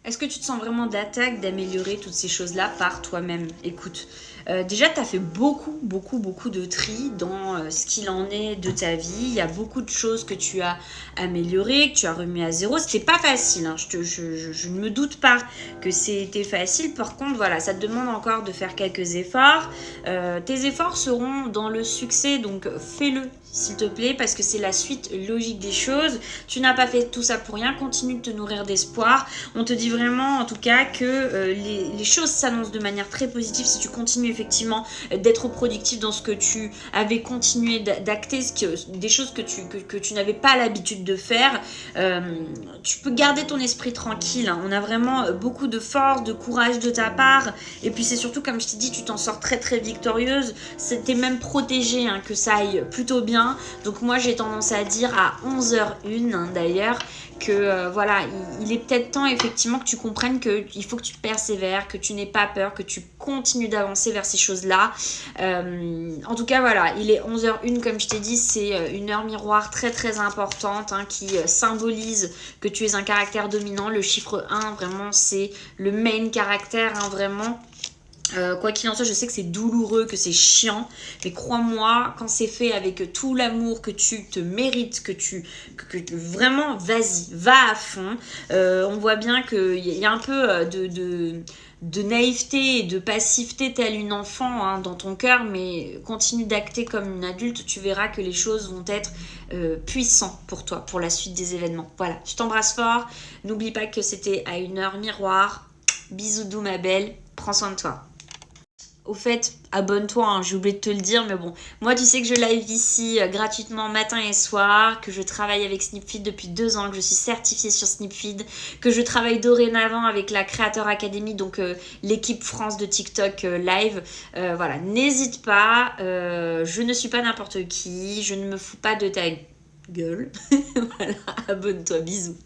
Est-ce que tu te sens vraiment d'attaque d'améliorer toutes ces choses-là par toi-même? Écoute, déjà, tu as fait beaucoup de tri dans ce qu'il en est de ta vie. Il y a beaucoup de choses que tu as améliorées, que tu as remis à zéro. C'était pas facile, hein. Je ne me doute pas que c'était facile. Par contre, voilà, ça te demande encore de faire quelques efforts. Tes efforts seront dans le succès, donc fais-le s'il te plaît, parce que c'est la suite logique des choses. Tu n'as pas fait tout ça pour rien, continue de te nourrir d'espoir. On te dit vraiment, en tout cas, que les choses s'annoncent de manière très positive si tu continues effectivement d'être productif dans ce que tu avais continué d'acter, des choses que tu n'avais pas l'habitude de faire. Tu peux garder ton esprit tranquille, hein. On a vraiment beaucoup de force, de courage de ta part, et puis c'est surtout, comme je t'ai dit, tu t'en sors très victorieuse. C'était même protégé, hein, que ça aille plutôt bien. Donc moi j'ai tendance à dire à 11h01, hein, d'ailleurs, que voilà, il est peut-être temps effectivement que tu comprennes qu'il faut que tu persévères, que tu n'aies pas peur, que tu continues d'avancer vers ces choses-là. En tout cas, voilà, il est 11h01, comme je t'ai dit, c'est une heure miroir très importante, hein, qui symbolise que tu es un caractère dominant. Le chiffre 1, vraiment, c'est le main caractère, hein, vraiment. Quoi qu'il en soit, je sais que c'est douloureux, que c'est chiant, mais crois-moi, quand c'est fait avec tout l'amour que tu te mérites, que vraiment, vas-y, va à fond. On voit bien qu'il y a un peu de naïveté et de passivité telle une enfant, hein, dans ton cœur, mais continue d'acter comme une adulte, tu verras que les choses vont être puissantes pour toi, pour la suite des événements. Voilà, je t'embrasse fort, n'oublie pas que c'était à une heure miroir. Bisous doux ma belle, prends soin de toi. Au fait, abonne-toi, hein, j'ai oublié de te le dire, mais bon, moi tu sais que je live ici gratuitement matin et soir, que je travaille avec Snipfeed depuis 2 ans, que je suis certifiée sur Snipfeed, que je travaille dorénavant avec la Creator Academy, donc l'équipe France de TikTok live. Voilà, n'hésite pas, je ne suis pas n'importe qui, je ne me fous pas de ta gueule. Voilà, abonne-toi, bisous.